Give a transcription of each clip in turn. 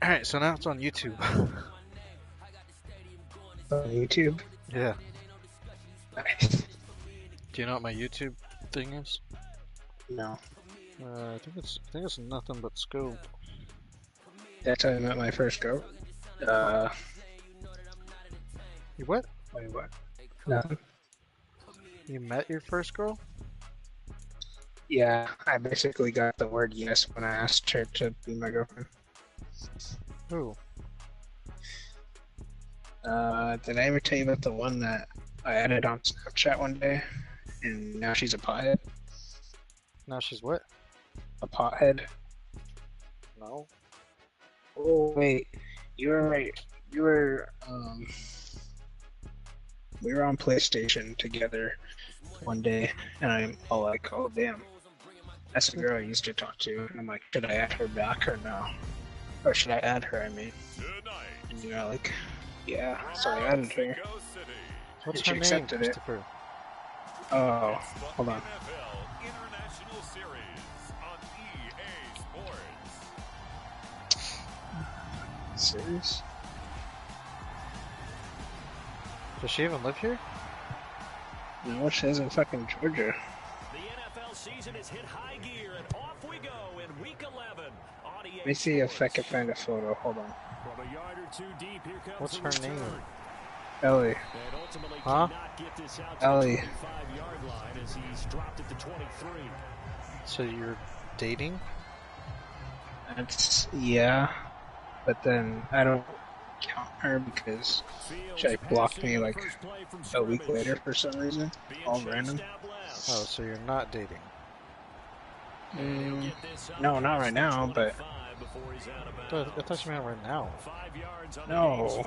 Alright, so now it's on YouTube. On YouTube. Yeah. Nice. Do you know what my YouTube thing is? No. I think it's nothing but scope. That's how I met my first girl. You what? Wait, what? Nothing. You met your first girl? Yeah, I basically got the word yes when I asked her to be my girlfriend. Who? Did I ever tell you about the one that I added on Snapchat one day, and now she's a pothead? Now she's what? A pothead? No. Oh wait, you were right. You were we were on PlayStation together one day, and I'm all like, oh damn, that's the girl I used to talk to. And I'm like, should I add her back or no? Or should I add her, I mean? And you're like, yeah, so I added her. What's And her she name, accepted it. Christopher? Oh, hold on. Serious? Does she even live here? No, she lives in fucking Georgia. The NFL season has hit high gear, and off we go in week 11. Let me see if I can find a photo. Hold on. From a yard or two deep, here comes What's the her return. name? Ellie. And ultimately Huh? cannot get this out to Ellie. the 25-yard line as he's dropped at the 23. So you're dating? That's, yeah. But then I don't count her because she blocked me like a week later for some reason. All random. Oh, so you're not dating. No, not right now, but I thought you meant right now. no.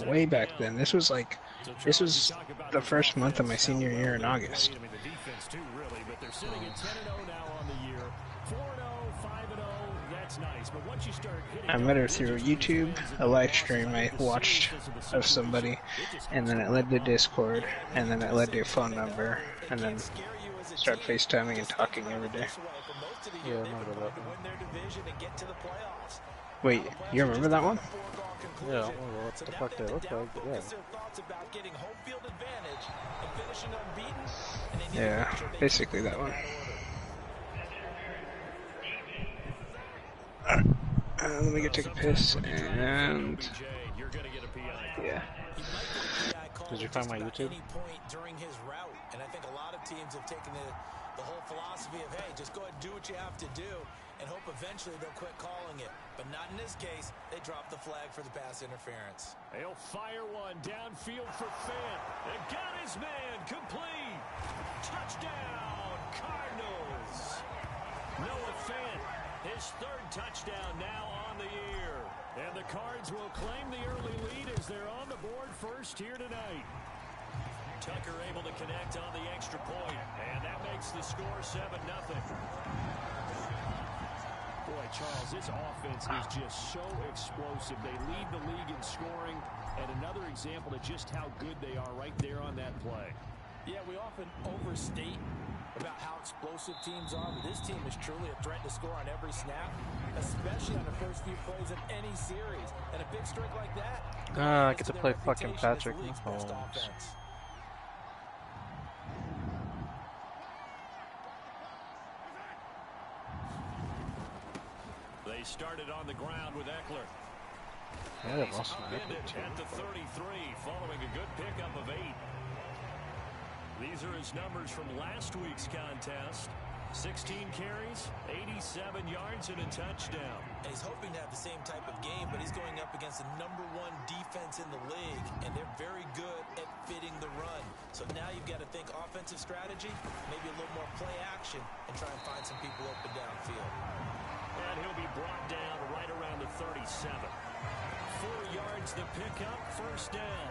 Way back then. This was the first month of my senior year in August. I met her through YouTube, a live stream I watched of somebody, and then it led to Discord, and then it led to a phone number, and then start FaceTiming and talking every day. Yeah, I remember that one. Wait, you remember that one? Yeah, I don't remember what the fuck they look like, but yeah. Yeah, basically that one. Let me go take a piss, and yeah. Did you find my YouTube? And I think a lot of teams have taken the whole philosophy of, hey, just go ahead and do what you have to do and hope eventually they'll quit calling it. But not in this case. They dropped the flag for the pass interference. They'll fire one downfield for Fant. And got his man complete. Touchdown, Cardinals. Noah Fant, his third touchdown now on the year. And the Cards will claim the early lead as they're on the board first here tonight. Tucker able to connect on the extra point, and that makes the score 7-0. Boy, Charles, this offense is just so explosive. They lead the league in scoring, and another example of just how good they are right there on that play. Yeah, we often overstate about how explosive teams are, but this team is truly a threat to score on every snap, especially on the first few plays of any series. And a big streak like that. I get to play fucking Patrick Mahomes. They started on the ground with Eckler. Yeah, they've also At the 33, following a good pickup of 8. These are his numbers from last week's contest. 16 carries, 87 yards, and a touchdown. And he's hoping to have the same type of game, but he's going up against the #1 defense in the league, and they're very good at fitting the run. So now you've got to think offensive strategy, maybe a little more play action, and try and find some people open downfield. And he'll be brought down right around the 37. 4 yards the pickup, first down.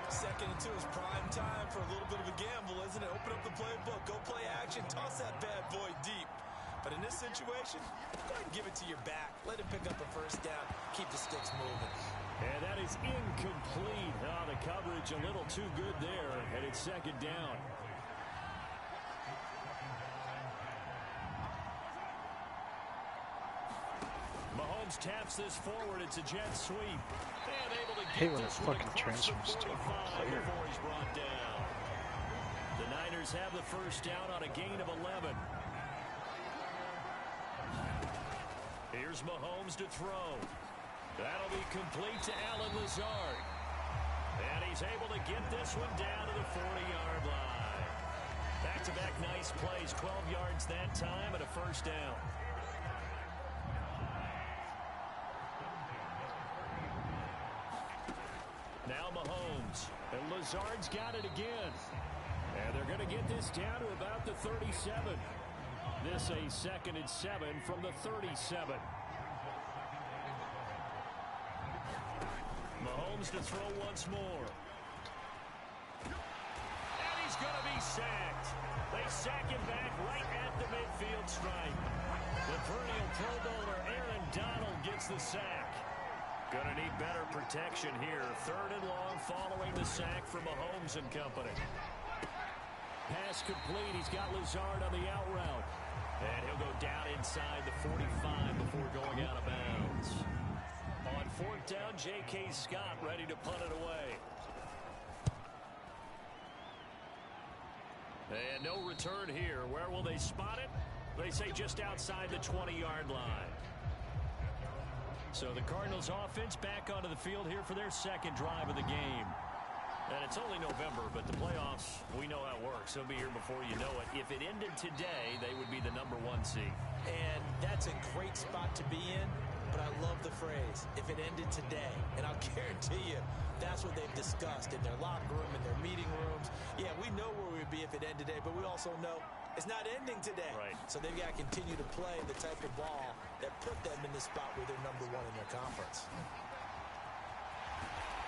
2nd and 2 is prime time for a little bit of a gamble, isn't it? Open up the playbook, go play action, toss that bad boy deep. But in this situation, go ahead and give it to your back. Let him pick up a first down, keep the sticks moving. And that is incomplete. Oh, the coverage a little too good there, and it's 2nd down. Mahomes taps this forward. It's a jet sweep. And able to I hate get when it this one fucking across the transfers to a 45 player. before he's brought down. The Niners have the first down on a gain of 11. Here's Mahomes to throw. That'll be complete to Allen Lazard. And he's able to get this one down to the 40-yard line. Back-to-back nice plays, 12 yards that time and a first down. Now Mahomes. And Lazard's got it again. And they're going to get this down to about the 37. This a 2nd and 7 from the 37. Mahomes to throw once more. And he's going to be sacked. They sack him back right at the midfield stripe. The perennial Pro Bowler Aaron Donald gets the sack. Going to need better protection here. 3rd and long following the sack from Mahomes and company. Pass complete. He's got Lazard on the out route. And he'll go down inside the 45 before going out of bounds. On 4th down, J.K. Scott ready to punt it away. And no return here. Where will they spot it? They say just outside the 20-yard line. So the Cardinals offense back onto the field here for their 2nd drive of the game. And it's only November, but the playoffs, we know how it works. They'll be here before you know it. If it ended today, they would be the #1 seed. And that's a great spot to be in, but I love the phrase, if it ended today. And I'll guarantee you, that's what they've discussed in their locker room, in their meeting rooms. Yeah, we know where we would be if it ended today, but we also know it's not ending today. Right. So they've got to continue to play the type of ball that put them in the spot where they're #1 in their conference.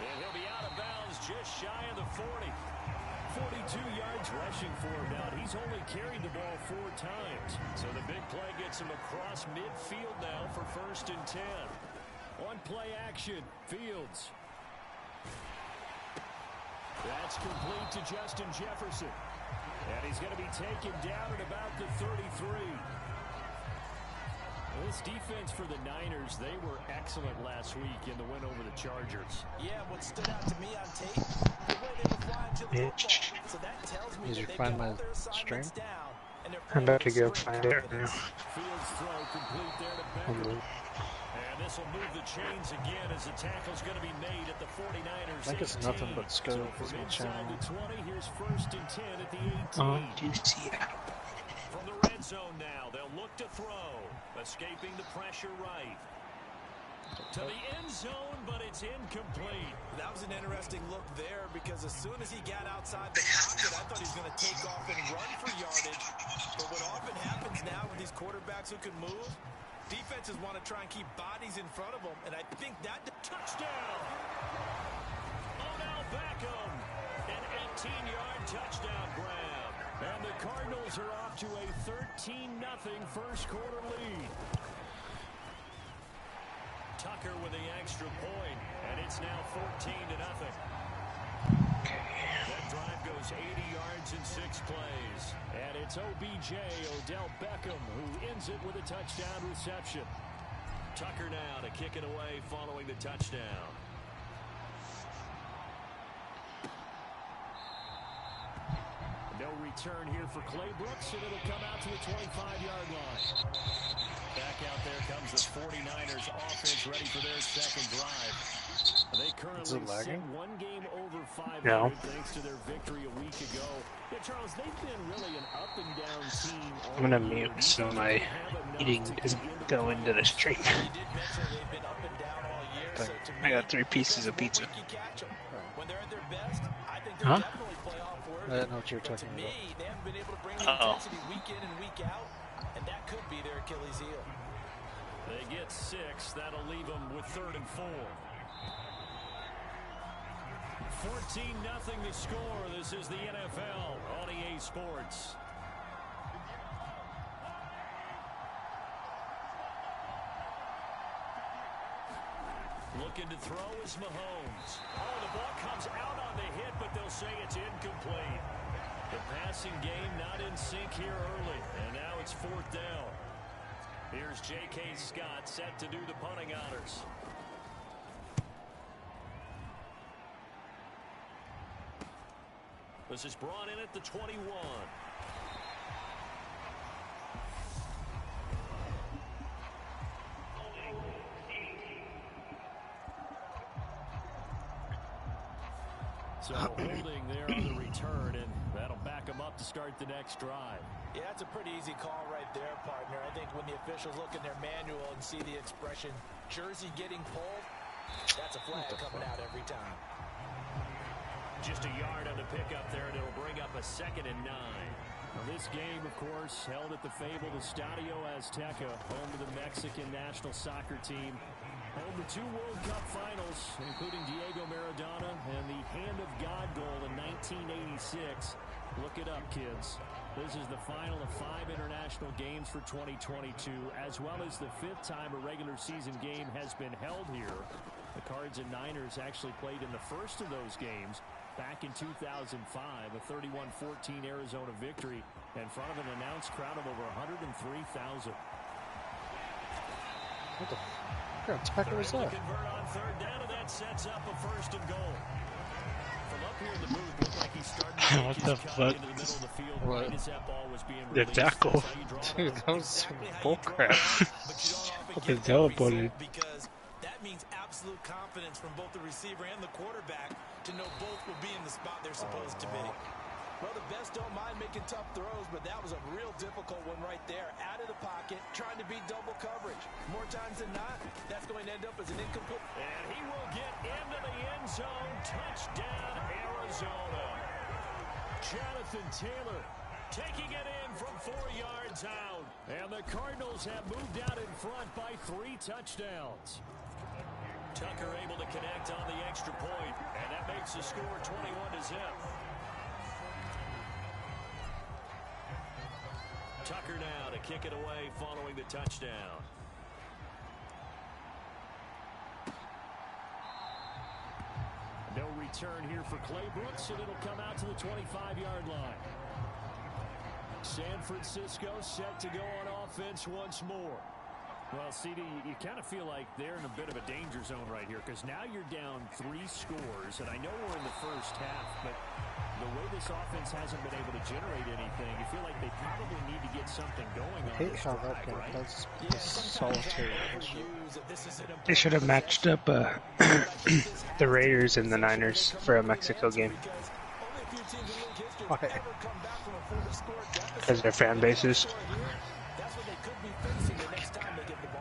And he'll be out of bounds just shy of the 40. 42 yards rushing for him now. He's only carried the ball 4 times. So the big play gets him across midfield now for 1st and 10. On play action, Fields. That's complete to Justin Jefferson. And he's going to be taken down at about the 33. This defense for the Niners, they were excellent last week in the win over the Chargers. Yeah, what stood out to me on tape, the way they were flying to the football. So that tells me that they've got all their assignments down. And they're I'm about to go find it now. Fields throw complete there to Beckham. And this will move the chains again as the tackle's going to be made at the 49ers. I think it's nothing but scope. So from inside the 20, here's 1st and 10 at the 18. Do you see that? From the red zone now, they'll look to throw. Escaping the pressure right. To the end zone, but it's incomplete. That was an interesting look there because as soon as he got outside the pocket, I thought he was going to take off and run for yardage. But what often happens now with these quarterbacks who can move, defenses want to try and keep bodies in front of them, and I think that... Touchdown! Odell Beckham, an 18-yard touchdown grab. And the Cardinals are off to a 13-0 first quarter lead. Tucker with the extra point, and it's now 14-0. That drive goes 80 yards in 6 plays. And it's OBJ, Odell Beckham, who ends it with a touchdown reception. Tucker now to kick it away following the touchdown. No return here for Clay Brooks, and it'll come out to the 25-yard line. Back out there comes the 49ers offense ready for their 2nd drive. They currently sit 1 game over 500 thanks to their victory a week ago. Yeah, Charles, they've been really an up-and-down team. I'm going to mute so my eating doesn't go into the stream. I got 3 pieces of pizza. Huh? I don't know what you're talking about. They haven't been able to bring the intensity week in and week out, and that could be their Achilles heel. They get 6. That'll leave them with 3rd and 4. 14-0 the score. This is the NFL on EA Sports. Looking to throw is Mahomes. Oh, the ball comes out on the hit, but they'll say it's incomplete. The passing game not in sync here early, and now it's 4th down. Here's J.K. Scott set to do the punting honors. This is brought in at the 21. So holding there on the return, and that'll back them up to start the next drive. Yeah, that's a pretty easy call right there, partner. I think when the officials look in their manual and see the expression jersey getting pulled, that's a flag coming out every time. Just a yard on the pickup there, and it'll bring up a 2nd and 9. Now this game, of course, held at the fabled Estadio Azteca, home to the Mexican national soccer team. Home to 2 World Cup finals, including Diego Maradona and the Hand of God goal in 1986. Look it up, kids. This is the final of 5 international games for 2022, as well as the 5th time a regular season game has been held here. The Cards and Niners actually played in the first of those games back in 2005, a 31-14 Arizona victory in front of an announced crowd of over 103,000. What the attacker was that? Convert on 3rd down, and that sets up a 1st and goal. From up here in the booth, looked like he started to What take the his cut fuck? into the middle of the field What? right as that ball was being The released. tackle. That's how you draw it Dude, up. that was Exactly how you bullcrap. draw it up, but you don't often Fucking get that teleported. result because that means absolute confidence from both the receiver and the quarterback to know both will be in the spot they're supposed to be. Well, the best don't mind making tough throws, but that was a real difficult one right there. Out of the pocket, trying to beat double coverage. More times than not, that's going to end up as an incomplete. And he will get into the end zone. Touchdown, Arizona. Jonathan Taylor taking it in from 4 yards out. And the Cardinals have moved out in front by 3 touchdowns. Tucker able to connect on the extra point, and that makes the score 21-0. Tucker now to kick it away following the touchdown. No return here for Clay Brooks, and it'll come out to the 25-yard line. San Francisco set to go on offense once more. Well, CD, you kind of feel like they're in a bit of a danger zone right here because now you're down 3 scores, and I know we're in the first half, but the way this offense hasn't been able to generate anything, you feel like they probably need to get something going on I hate this how drive, that guy right? does solitary. They should have matched up the Raiders and the Niners for a Mexico game. Why? Because their fan bases. That's what they could be facing the next time they get the ball.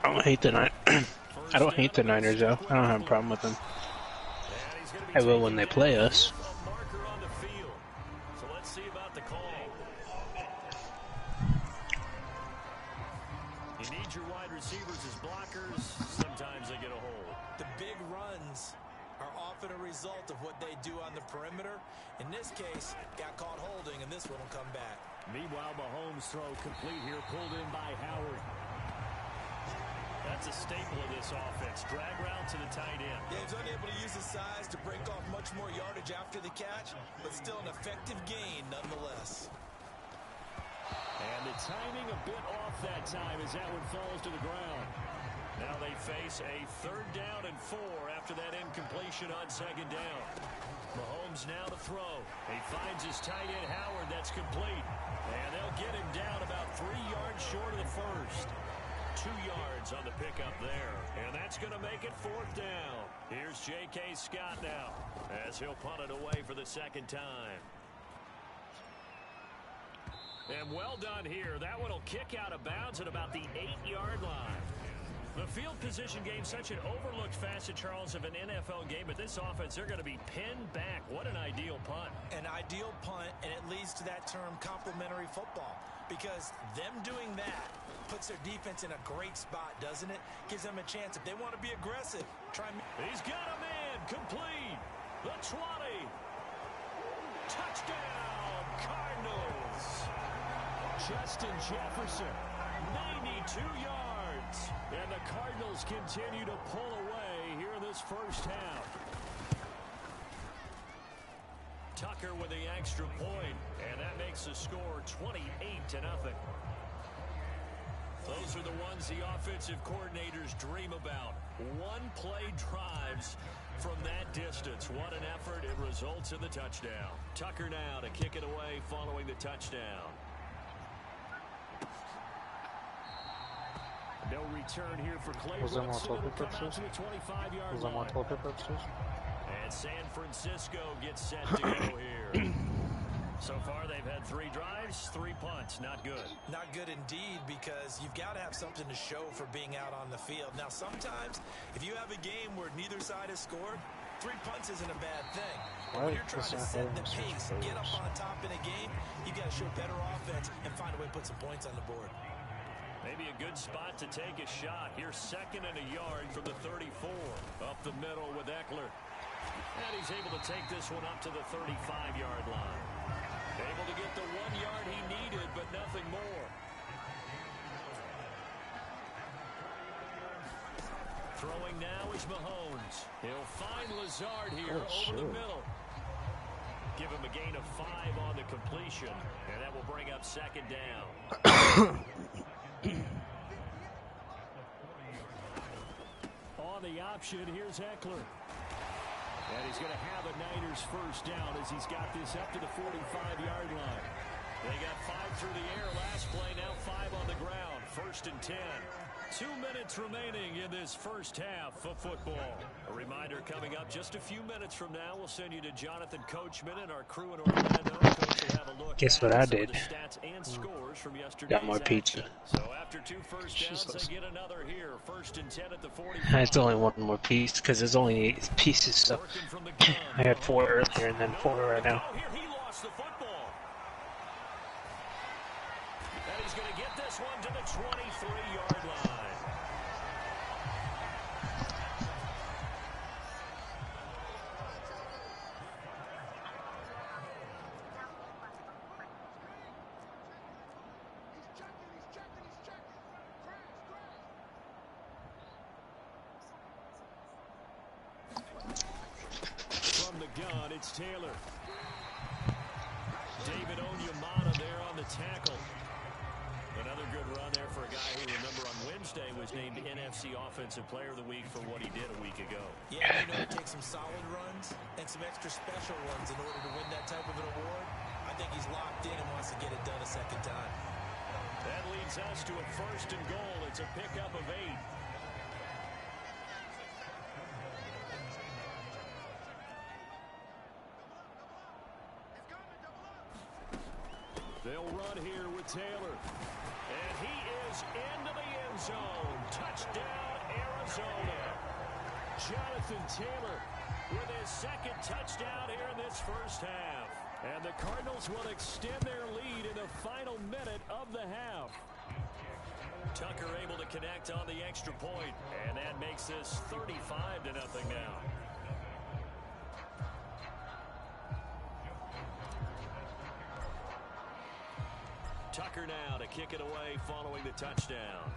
I don't hate the Niners though. I don't have a problem with them. I will when they play us. Marker on the field. So let's see about the call. You need your wide receivers as blockers. Sometimes they get a hold. The big runs are often a result of what they do on the perimeter. In this case, got caught holding, and this one will come back. Meanwhile, Mahomes' throw complete here, pulled in by Howard. That's a staple of this offense. Drag route to the tight end. Yeah, he's unable to use his size to break off much more yardage after the catch, but still an effective gain nonetheless. And the timing a bit off that time as that one falls to the ground. Now they face a 3rd down and 4 after that incompletion on 2nd down. Mahomes now to throw. He finds his tight end Howard. That's complete. And they'll get him down about 3 yards short of the first. 2 yards on the pickup there. And that's going to make it 4th down. Here's J.K. Scott now as he'll punt it away for the 2nd time. And well done here. That one will kick out of bounds at about the 8-yard line. The field position game, such an overlooked facet, Charles, of an NFL game, but this offense, they're going to be pinned back. What an ideal punt. An ideal punt, and it leads to that term complementary football, because them doing that puts their defense in a great spot, doesn't it? Gives them a chance. If they want to be aggressive, try. He's got a man, complete. The 20. Touchdown, Cardinals. Justin Jefferson, 92 yards. And the Cardinals continue to pull away here in this first half. Tucker with the extra point, and that makes the score 28-0. Those are the ones the offensive coordinators dream about. One-play drives from that distance. What an effort. It results in the touchdown. Tucker now to kick it away following the touchdown. No return here for Clay. Was there more total purposes? Was there more total purposes? And San Francisco gets set to go here. So far, they've had 3 drives, 3 punts. Not good. Not good indeed, because you've got to have something to show for being out on the field. Now, sometimes, if you have a game where neither side has scored, 3 punts isn't a bad thing. But when you're trying to set the pace, get up on top in a game, you've got to show better offense and find a way to put some points on the board. Maybe a good spot to take a shot. Here's 2nd and a yard from the 34. Up the middle with Eckler. And he's able to take this one up to the 35-yard line. Able to get the 1 yard he needed, but nothing more. Throwing now is Mahomes. He'll find Lazard here over the middle. Give him a gain of 5 on the completion, and that will bring up 2nd down. On the option, here's Eckler. And he's going to have a Niners first down as he's got this up to the 45-yard line. They got 5 through the air last play, now 5 on the ground. 1st and 10. 2 minutes remaining in this first half of football. A reminder coming up just a few minutes from now. We'll send you to Jonathan Coachman and our crew in Orlando. Coach will have a look. Guess what I did? Stats and scores from Got more pizza. So after 2 first downs, they get another here. 1st and 10 at the 45. I had only one more piece because there's only 8 pieces. So I had 4 earlier and then 4 right now. Here he lost the football. And he's going to get this one to the 23-yard line. Gun, it's Taylor. David Onyemata there on the tackle. Another good run there for a guy who, remember, on Wednesday was named NFC Offensive Player of the Week for what he did a week ago. Yeah, you know, it takes some solid runs and some extra special ones in order to win that type of an award. I think he's locked in and wants to get it done a 2nd time. That leads us to a 1st and goal. It's a pickup of 8. They'll run here with Taylor. And he is into the end zone. Touchdown, Arizona. Jonathan Taylor with his 2nd touchdown here in this first half. And the Cardinals will extend their lead in the final minute of the half. Tucker able to connect on the extra point. And that makes this 35-0 now. Tucker now to kick it away following the touchdown.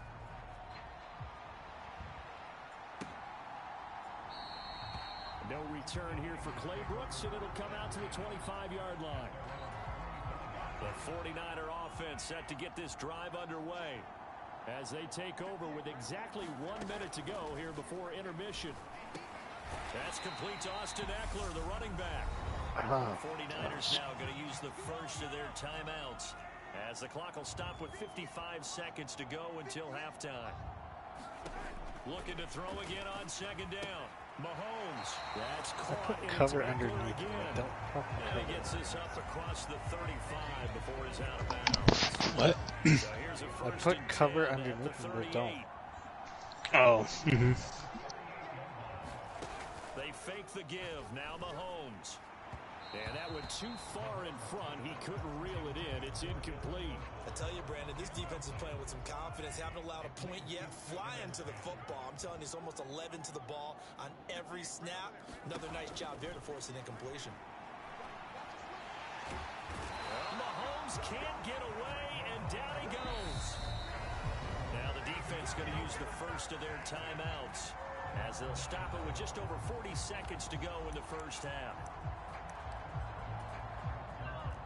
No return here for Clay Brooks, and it'll come out to the 25-yard line. The 49er offense set to get this drive underway as they take over with exactly 1 minute to go here before intermission. That's complete to Austin Eckler, the running back. The 49ers now going to use the first of their timeouts, as the clock will stop with 55 seconds to go until halftime. Looking to throw again on 2nd down. Mahomes. That's caught in cover its backfield underneath. again. And he gets this up across the 35 before he's out of bounds. What? So here's a I first put and cover 10 at underneath the and they don't. 38. Oh. They fake the give. Now Mahomes. And that went too far in front. He couldn't reel it in. It's incomplete. I tell you, Brandon, this defense is playing with some confidence. Haven't allowed a point yet. Flying to the football. I'm telling you, it's almost 11 to the ball on every snap. Another nice job there to force an incompletion. Mahomes can't get away, and down he goes. Now the defense going to use the first of their timeouts, as they'll stop it with just over 40 seconds to go in the first half.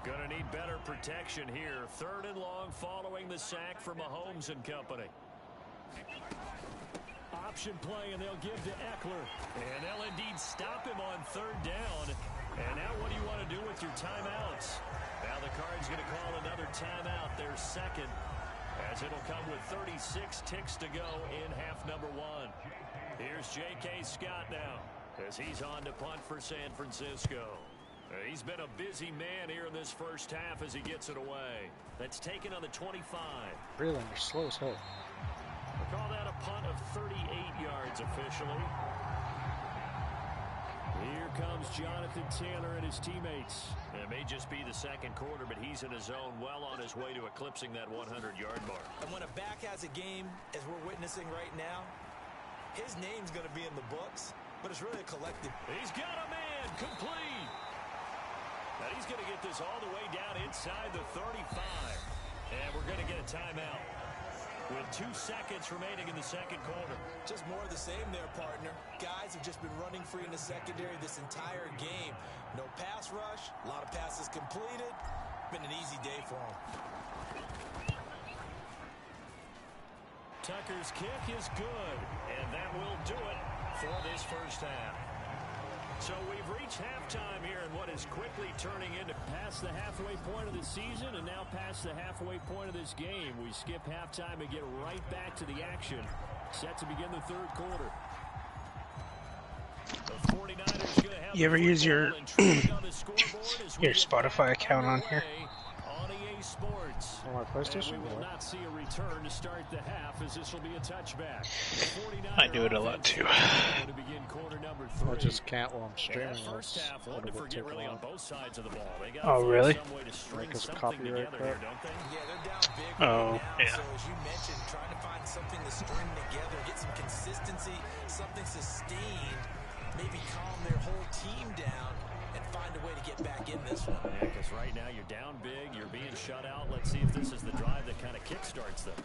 Gonna need better protection here. 3rd and long following the sack from Mahomes and company. Option play, and they'll give to Eckler. And they'll indeed stop him on 3rd down. And now what do you want to do with your timeouts? Now the Cards going to call another timeout, their 2nd, as it'll come with 36 ticks to go in half number 1. Here's J.K. Scott now, as he's on to punt for San Francisco. He's been a busy man here in this first half as he gets it away. That's taken on the 25. Really, you're slow as hell. We'll call that a punt of 38 yards officially. Here comes Jonathan Taylor and his teammates. It may just be the 2nd quarter, but he's in his zone, well on his way to eclipsing that 100-yard mark. And when a back has a game, as we're witnessing right now, his name's going to be in the books, but it's really a collective. He's got a man complete. Now he's going to get this all the way down inside the 35. And we're going to get a timeout with 2 seconds remaining in the 2nd quarter. Just more of the same there, partner. Guys have just been running free in the secondary this entire game. No pass rush, a lot of passes completed. Been an easy day for them. Tucker's kick is good, and that will do it for this first half. So we've reached halftime here in what is quickly turning into past the halfway point of the season and now past the halfway point of this game. We skip halftime and get right back to the action. Set to begin the 3rd quarter. The 49ers going to have You ever use your Spotify account on here? On EA Sports. On my PlayStation? And we will not see a return to start the half, as this will be a touchback. I do it a lot too. To begin quarter number 3. I just can't while I'm streaming. First half, one to forget really on both sides of the ball. They got Oh, really? some way to string Like it's something copyright together crap. here, don't they? Yeah, they're down big Oh, right now. yeah. So as you mentioned, trying to find something to string together, get some consistency, something sustained, maybe calm their whole team down and find a way to get back in this one. Yeah, because right now you're down big, you're being shut out. Let's see if this is the drive that kind of kickstarts them.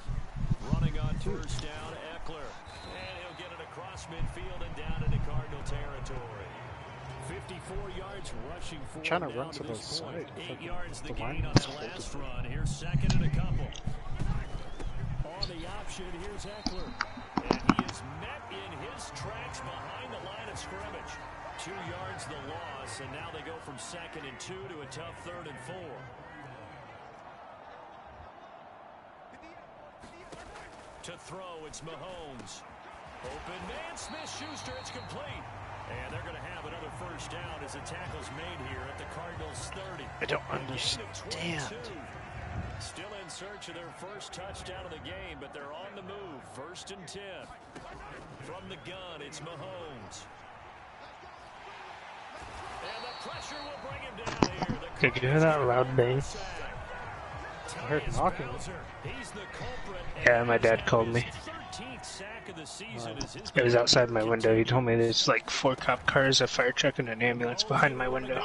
Running on 1st down, Eckler. And he'll get it across midfield and down into Cardinal territory. 54 yards rushing for Trying to him run down to the this point. side. 8 yards the The gain on lineman's that last holding. run. Here's 2nd and a couple. On the option, here's Eckler. And he is met in his tracks behind the line of scrimmage. 2 yards the loss, and now they go from 2nd and 2 to a tough 3rd and 4. To throw, it's Mahomes. Open man, Smith-Schuster, it's complete. And they're going to have another first down as the tackle's made here at the Cardinals' 30. I don't A gain of understand. 22. Still in search of their first touchdown of the game, but they're on the move. 1st and 10. From the gun, it's Mahomes. And the pressure will bring him down here. Did you hear that loud bang? I heard knocking. He's the culprit. Yeah, my dad called me. 13th sack of the season is his. It was outside my window. He told me there's like 4 cop cars, a fire truck, and an ambulance behind my window.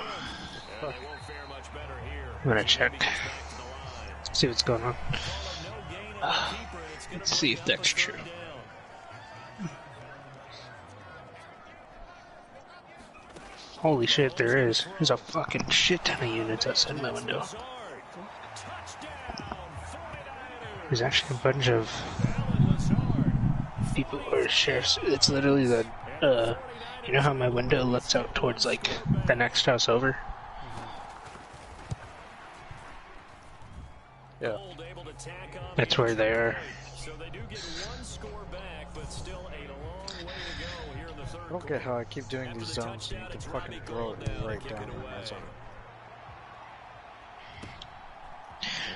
They won't fare much better here. I'm gonna check. Back to the line. See what's going on. Call of no gain on the keeper, and it's gonna Let's see bring if up that's a true. 3rd down. Holy shit, there is. There's a fucking shit ton of units outside my window. Touchdown, 49ers. There's actually a bunch of people who are sheriffs. It's literally the, you know how my window looks out towards, like, the next house over? Yeah. Gold able to tack on That's the where they are. So they do get 1 score back, but still a long way to go here in the 3rd I don't get how I keep doing these zones and you can fucking throw it right down in my zone.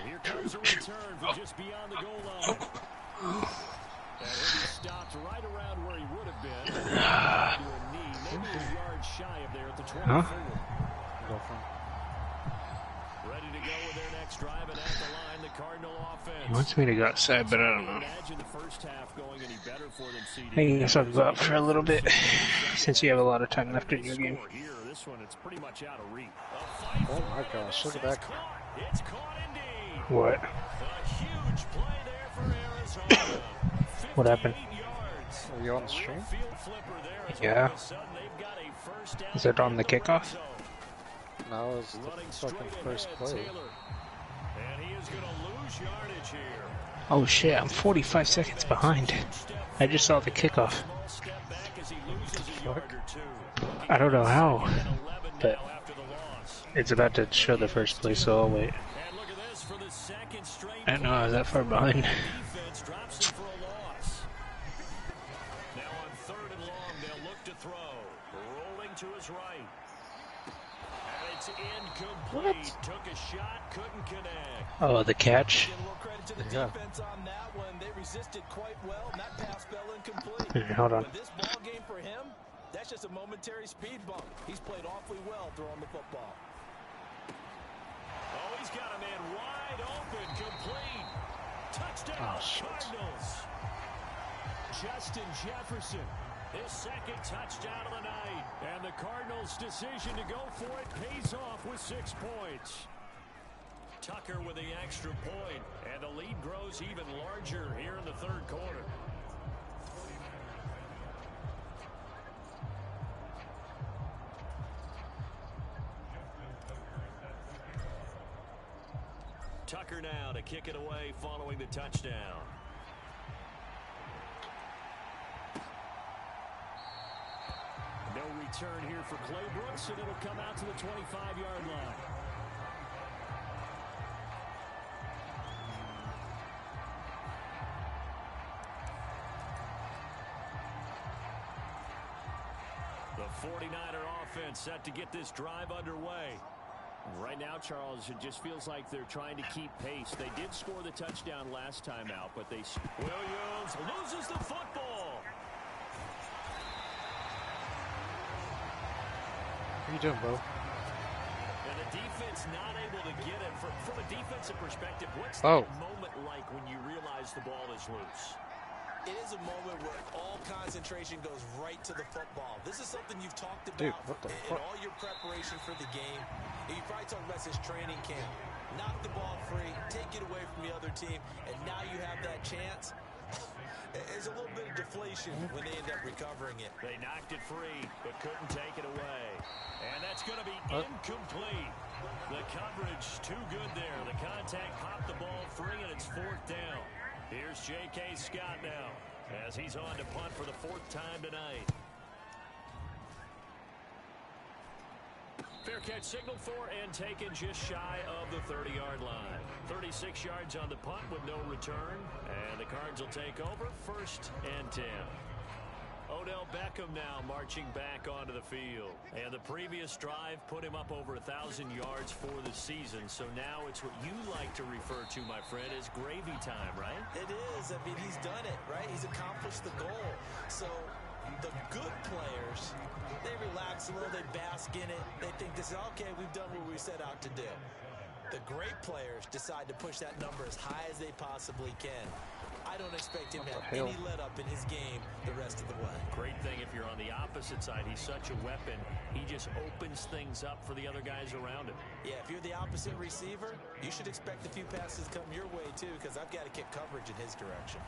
Here comes a return from just beyond the goal line. And he stopped right around where he would have been. To a knee, maybe a yard shy of there at the 24. Go from. Ready to go with their next drive, and at the line, the Cardinal offense. He wants me to go outside, but I don't know. Imagine the first half going any better for them, CD. I guess I'll go out for a little bit, since you have a lot of time left in your game. Here, this one, it's pretty much out of reach. Oh my gosh, look at that. It's caught indeed. What? A huge play there for Arizona. What happened? 58 yards. Are you on the stream? Field flipper there as Yeah. all of a sudden they've got a first down Is it on the in red kickoff? zone. Now is the Running fucking straight first ahead, play. Taylor. And he is going to lose yardage here. Oh shit, I'm 45 seconds behind. I just saw the kickoff. Small step back as he loses a yard or two. I don't know how, Second and 11 but now after the loss. it's about to show the first play, so I'll wait. And look at this for the second straight. I didn't know I was that far behind. Defense drops him for a loss. Now on third and long, they'll look to throw. Rolling to his right. And it's incomplete. Took a shot, couldn't connect. Oh, the catch. Give a little credit to the Yeah. defense on that one. They resisted quite well, and that pass fell incomplete. Here, hold on. But this ball game for him, that's just a momentary speed bump. He's played awfully well throwing the football. Oh, he's got a man wide open, complete. Touchdown, Oh, shit. Cardinals. Justin Jefferson, his second touchdown of the night. And the Cardinals' decision to go for it pays off with 6 points. Tucker with the extra point, and the lead grows even larger here in the third quarter. Tucker now to kick it away following the touchdown. No return here for Claybrooks, and it'll come out to the 25-yard line. The 49er offense set to get this drive underway. Right now, Charles, it just feels like they're trying to keep pace. They did score the touchdown last time out, but they... Williams loses the football. What are you doing, bro? And the defense not able to get it. From a defensive perspective, what's Oh. that moment like when you realize the ball is loose? It is a moment where all concentration goes right to the football. This is something you've talked about Dude, what the in fuck? all your preparation for the game. You probably talked about this training camp. Knock the ball free, take it away from the other team, and now you have that chance. There's a little bit of deflation when they end up recovering it. They knocked it free, but couldn't take it away. And that's going to be incomplete. The coverage too good there. The contact popped the ball free, and it's 4th down. Here's J.K. Scott now as he's on to punt for the 4th time tonight. Fair catch signaled for and taken just shy of the 30-yard line. 36 yards on the punt with no return. And the Cards will take over 1st and 10. Odell Beckham now marching back onto the field. And the previous drive put him up over 1,000 yards for the season. So now it's what you like to refer to, my friend, as gravy time, right? It is. I mean, he's done it, right? He's accomplished the goal. So the good players, they relax a little, they bask in it. They think this is, okay, we've done what we set out to do. The great players decide to push that number as high as they possibly can. I don't expect him to have any let up in his game the rest of the way. Great thing if you're on the opposite side. He's such a weapon. He just opens things up for the other guys around him. Yeah, if you're the opposite receiver, you should expect a few passes come your way too, because I've got to kick coverage in his direction.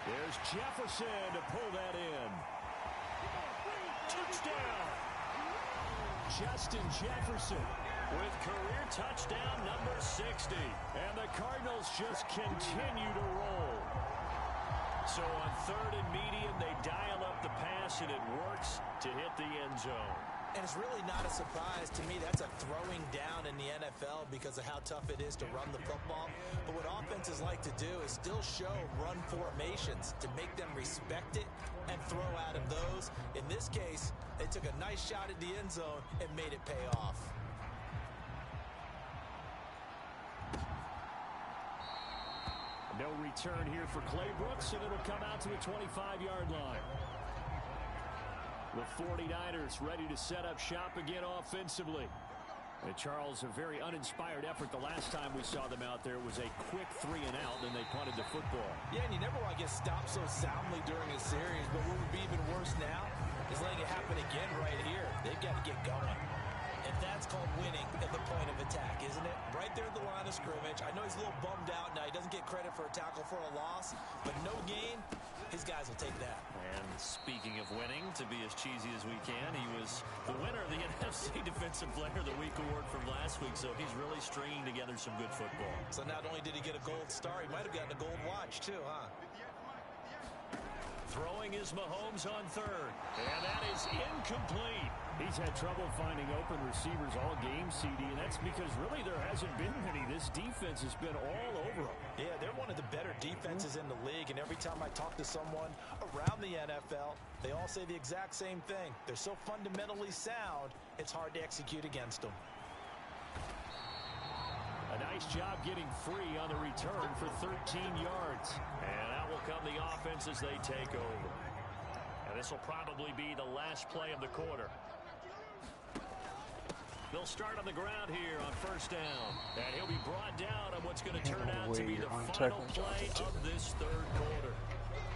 There's Jefferson to pull that in. Touchdown! Justin Jefferson with career touchdown number 60. And the Cardinals just continue to roll. So on 3rd and medium, they dial up the pass, and it works to hit the end zone. And it's really not a surprise to me. That's a throwing down in the NFL because of how tough it is to run the football. But what offenses like to do is still show run formations to make them respect it and throw out of those. In this case, they took a nice shot at the end zone and made it pay off. No return here for Claybrooks, and it'll come out to the 25-yard line. The 49ers ready to set up shop again offensively. And Charles, a very uninspired effort. The last time we saw them out there was a quick 3 and out, and they punted the football. Yeah, and you never want to get stopped so soundly during a series, but what would be even worse now is letting it happen again right here. They've got to get going. And that's called winning at the point of attack, isn't it? Right there at the line of scrimmage. I know he's a little bummed out now. He doesn't get credit for a tackle for a loss, but no gain, his guys will take that. And speaking of winning, to be as cheesy as we can, he was the winner of the NFC Defensive Player of the Week award from last week, so he's really stringing together some good football. So not only did he get a gold star, he might have gotten a gold watch too, huh? Throwing is Mahomes on third, and that is incomplete. He's had trouble finding open receivers all game, CD, and that's because really there hasn't been many. This defense has been all over them. Yeah, they're one of the better defenses in the league, and every time I talk to someone around the NFL, they all say the exact same thing. They're so fundamentally sound, it's hard to execute against them. A nice job getting free on the return for 13 yards. And out will come the offense as they take over. And this will probably be the last play of the quarter. They'll start on the ground here on first down. And he'll be brought down on what's going to turn out to be the final play of this third quarter.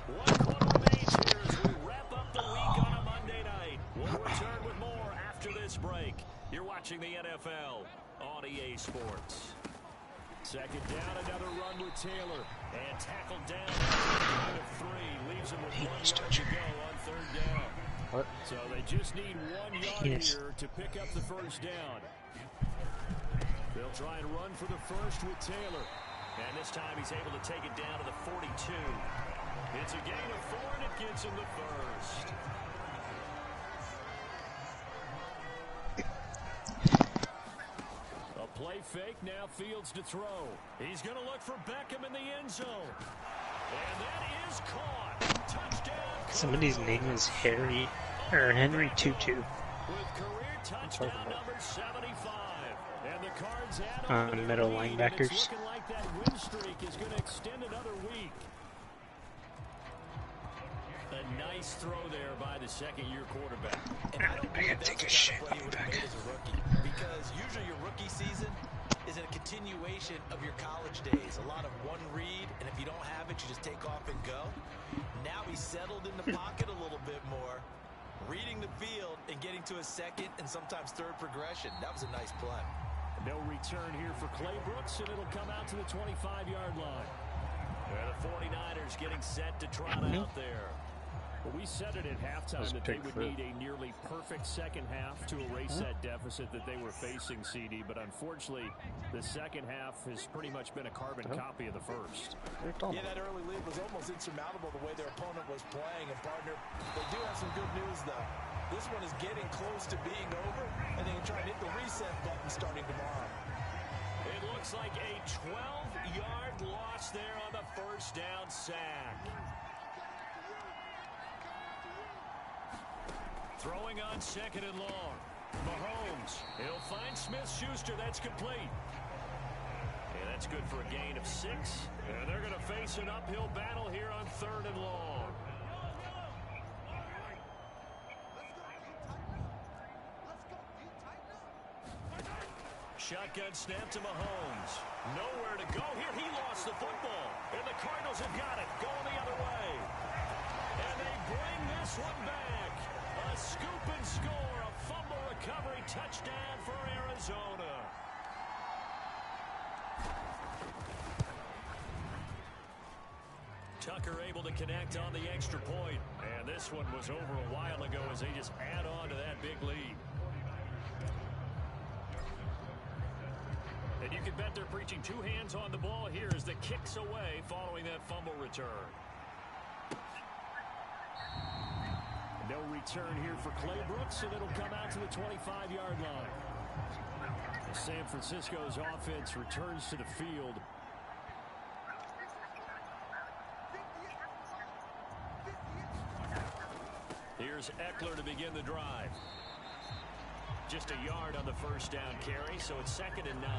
1 quarter remains here as we wrap up the week on a Monday night. We'll return with more after this break. You're watching the NFL on EA Sports. Second down, another run with Taylor. And tackled down at the 3. Leaves him with 1 yard to go on third down. What? So they just need 1 yard here to pick up the first down. They'll try and run for the first with Taylor. And this time he's able to take it down to the 42. It's a gain of 4, and it gets him the first. A play fake, now Fields to throw. He's going to look for Beckham in the end zone. And that is caught. Touchdown. Somebody's name is Harry or Henry Tutu. With career touchdown number 75. And the Cards add on middle lead, linebackers. It's looking like that win streak is going to extend another week. A nice throw there by the second-year quarterback. And I don't believe that's the kind of play he would have made as a rookie. Because usually your rookie season is a continuation of your college days. A lot of one read, and if you don't have it, you just take off and go. Now he's settled in the pocket a little bit more, reading the field and getting to a second and sometimes third progression. That was a nice play. No return here for Clay Brooks, and it'll come out to the 25-yard line. Well, the 49ers getting set to trot out there. Well, we said it at halftime that they would need a nearly perfect second half to erase that deficit that they were facing, CD. But unfortunately, the second half has pretty much been a carbon copy of the first. Yeah, that early lead was almost insurmountable the way their opponent was playing. And, partner, they do have some good news, though. This one is getting close to being over, and they can try and hit the reset button starting tomorrow. It looks like a 12-yard loss there on the first down sack. Throwing on second and long. Mahomes. He'll find Smith-Schuster. That's complete. And that's good for a gain of 6. And they're going to face an uphill battle here on third and long. Shotgun snap to Mahomes. Nowhere to go here. He lost the football. And the Cardinals have got it. Going the other way. And they bring this one back. A scoop and score, a fumble recovery touchdown for Arizona. Tucker able to connect on the extra point. And this one was over a while ago as they just add on to that big lead. And you can bet they're preaching 2 hands on the ball here as the kick's away following that fumble return. No return here for Clay Brooks, and it'll come out to the 25-yard line. As San Francisco's offense returns to the field. Here's Eckler to begin the drive. Just a yard on the first down carry, so it's 2nd and 9.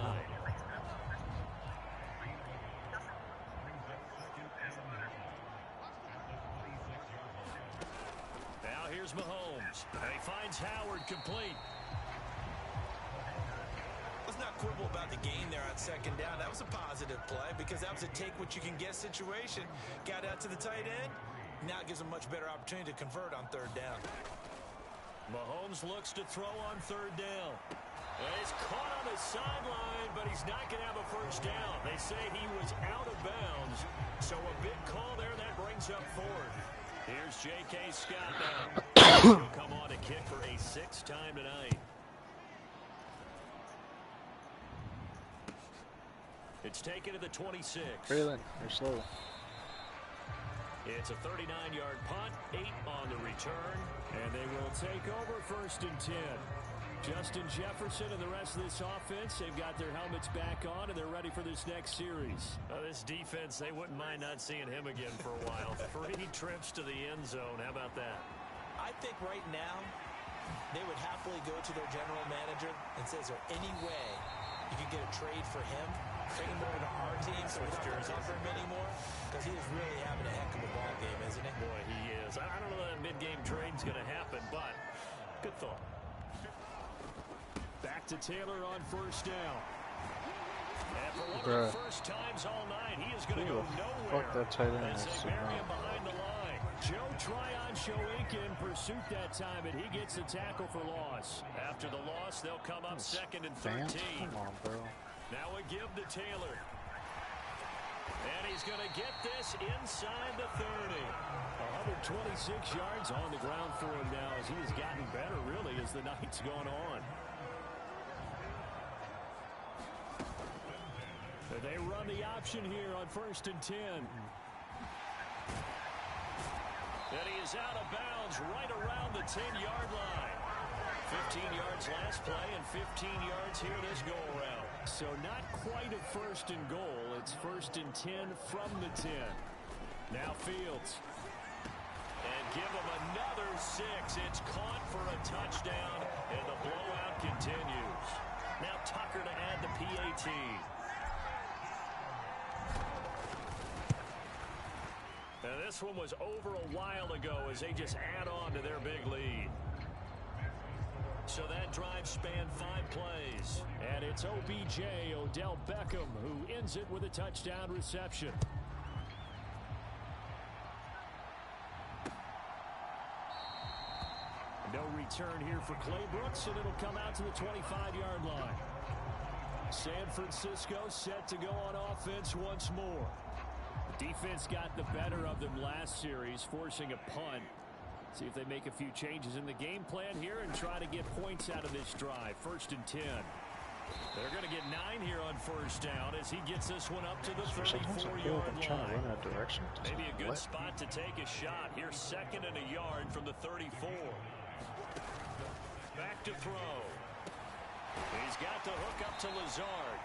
Now here's Mahomes. And he finds Howard complete. Let's not quibble about the gain there on second down. That was a positive play because that was a take-what-you-can-get situation. Got out to the tight end. Now it gives him a much better opportunity to convert on third down. Mahomes looks to throw on third down. And he's caught on the sideline, but he's not going to have a first down. They say he was out of bounds, so a big call there that brings up 4th. Here's J.K. Scott now. He'll come on to kick for a 6th time tonight. It's taken to the 26. Braylon, you're slow. It's a 39-yard punt, 8 on the return, and they will take over 1st and 10. Justin Jefferson and the rest of this offense, they've got their helmets back on, and they're ready for this next series. This defense, they wouldn't mind not seeing him again for a while. 3 trips to the end zone. How about that? I think right now they would happily go to their general manager and say, is there any way you could get a trade for him? Bring him over to our team so we don't have to cover him anymore? Because he is really having a heck of a ball game, isn't he? Boy, he is. I don't know that mid-game trade's going to happen, but good thought. Back to Taylor on 1st down. And for one of the first times all night, he is going to go nowhere. Fuck that tight end. As they bury him behind the line. Joe Tryon-Shoyinka in pursuit that time, and he gets the tackle for loss. After the loss, they'll come up 2nd and 13. Come on, bro. Now we give to Taylor. And he's going to get this inside the 30. 126 yards on the ground for him now as he has gotten better, really, as the night's gone on. They run the option here on 1st and 10. And he is out of bounds right around the 10-yard line. 15 yards last play and 15 yards here this go-around. So not quite a 1st and goal. It's 1st and 10 from the 10. Now Fields. And give him another 6. It's caught for a touchdown, and the blowout continues. Now Tucker to add the PAT. Now this one was over a while ago as they just add on to their big lead. So that drive spanned 5 plays. And it's OBJ, Odell Beckham, who ends it with a touchdown reception. No return here for Clay Brooks, and it'll come out to the 25-yard line. San Francisco set to go on offense once more. The defense got the better of them last series, forcing a punt. See if they make a few changes in the game plan here and try to get points out of this drive. 1st and 10. They're going to get 9 here on 1st down as he gets this one up to the 34-yard line. Maybe a good spot to take a shot. Here's 2nd and a yard from the 34. Back to throw. He's got the hook up to Lazard.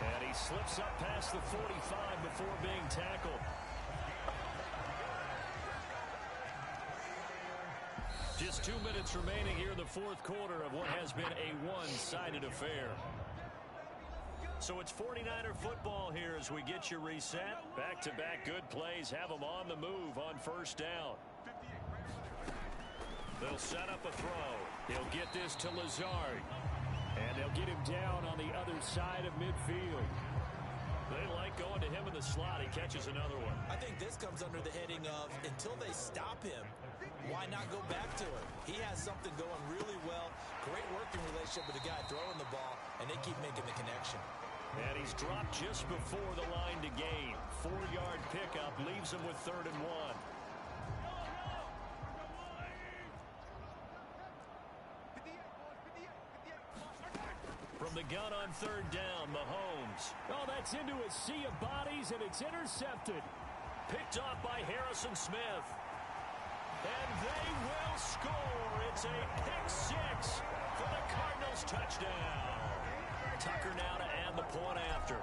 And he slips up past the 45 before being tackled. Just 2 minutes remaining here in the 4th quarter of what has been a one-sided affair. So it's 49er football here as we get you reset. Back-to-back good plays have them on the move on 1st down. They'll set up a throw. He'll get this to Lazard. And they'll get him down on the other side of midfield. They like going to him in the slot. He catches another one. I think this comes under the heading of until they stop him, why not go back to him? He has something going really well. Great working relationship with the guy throwing the ball, and they keep making the connection. And he's dropped just before the line to gain. 4-yard pickup leaves him with 3rd and 1. From the gun on 3rd down, Mahomes. Oh, that's into a sea of bodies, and it's intercepted. Picked off by Harrison Smith. And they will score. It's a pick-6 for the Cardinals touchdown. Tucker now to add the point after.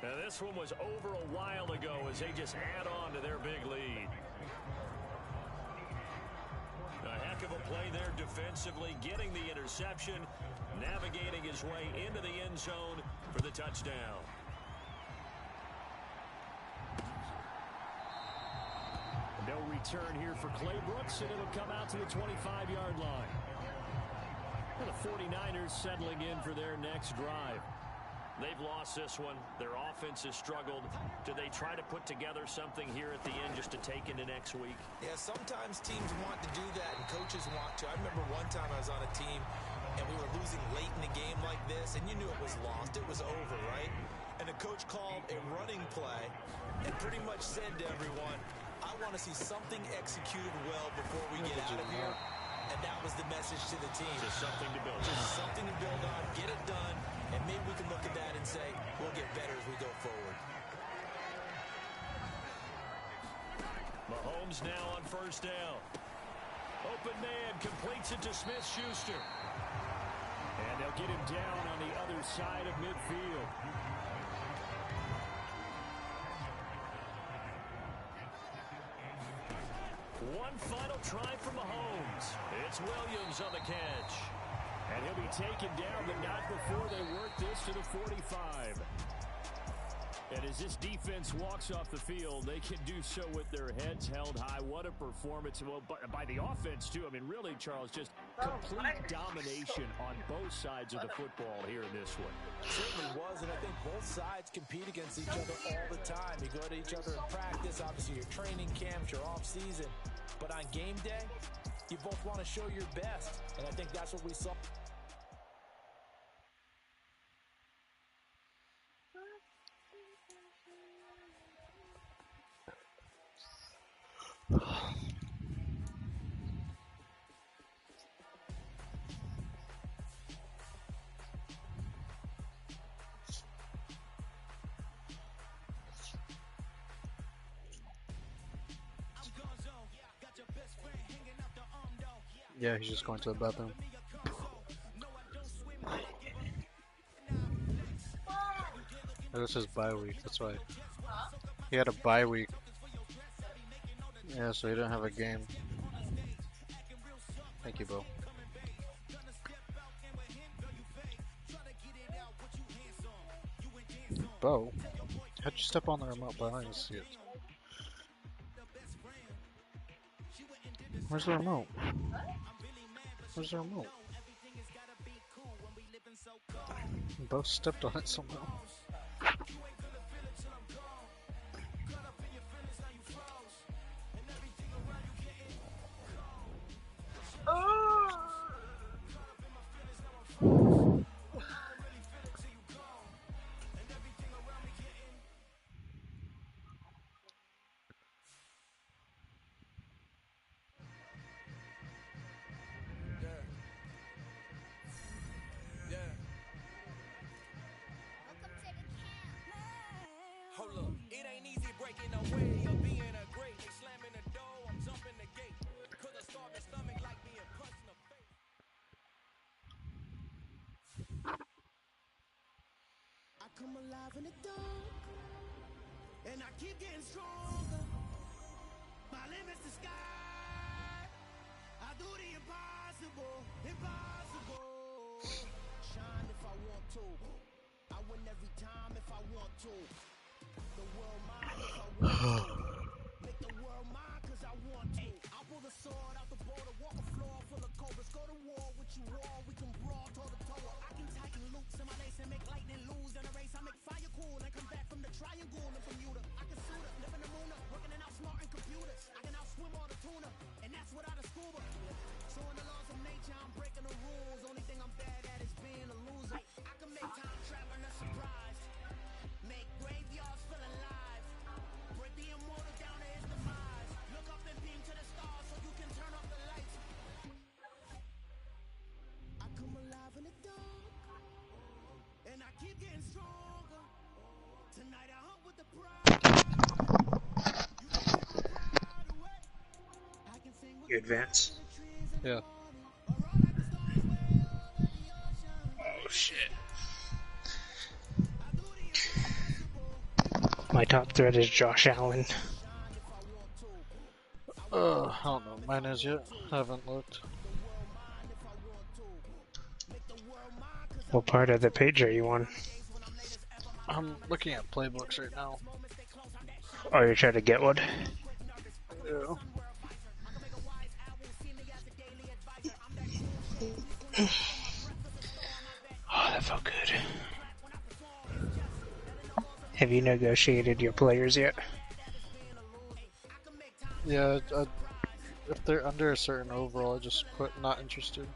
Now this one was over a while ago as they just add on to their big lead. A heck of a play there defensively, getting the interception, navigating his way into the end zone for the touchdown. No return here for Clay Brooks, and it'll come out to the 25-yard line. And the 49ers settling in for their next drive. They've lost this one. Their offense has struggled. Do they try to put together something here at the end just to take into next week? Yeah, sometimes teams want to do that and coaches want to. I remember one time I was on a team and we were losing late in the game like this, and you knew it was lost. It was over, right? And the coach called a running play and pretty much said to everyone, I want to see something executed well before we get out of here. And that was the message message to the team. Just something to build on. Just something to build on, get it done, and maybe we can look at that and say, we'll get better as we go forward. Mahomes now on first down. Open man completes it to Smith-Schuster. And they'll get him down on the other side of midfield. One final try for Mahomes. It's Williams on the catch. And he'll be taken down, but not before they work this to the 45. And as this defense walks off the field, they can do so with their heads held high. What a performance. Well, by the offense, too. I mean, really, Charles, just complete domination on both sides of the football here in this one. It certainly was, and I think both sides compete against each other all the time. You go to each other in practice, obviously your training camps, your off-season. But on game day, you both want to show your best, and I think that's what we saw. Yeah, he's just going to the bathroom. It was his bye week, that's why. He had a bye week. Yeah, so he didn't have a game. Thank you, Bo. Bo? How'd you step on the remote? But I didn't see it. Where's the remote? Where's the remote? Bo stepped on it somehow. Come alive in the dark, and I keep getting stronger. My limit's the sky. I do the impossible, impossible. Shine if I want to. I win every time if I want to. The world mine if I want to. Make the world mine cause I want to. I pull the sword out the border, walk a floor full of cobras. Go to war with you all, we can brawl toe to toe. I can tighten loops in my lace and make lightning lose in a race. I make fire cool and come back from the triangle and Bermuda. I can suit up, live in the moon up, working and outsmarting computers. I can outswim all the tuna, and that's without a scuba. So in the laws of nature, I'm breaking the rules. Only thing I'm bad at is being a loser. I can make time traveling a surprise, make graveyards feel alive, break the immortal down to his demise. Look up and beam to the stars so you can turn off the lights. I come alive in the dark, and I keep getting stronger. Tonight I hunt with the pride. You can take the pride away. I can sing with You advance? Yeah. Oh shit. My top threat is Josh Allen. I don't know what mine is yet. I haven't looked. What part of the page are you on? I'm looking at playbooks right now. Oh, you're trying to get one? Yeah. Oh, that felt good. Have you negotiated your players yet? Yeah, if they're under a certain overall, I just put not interested.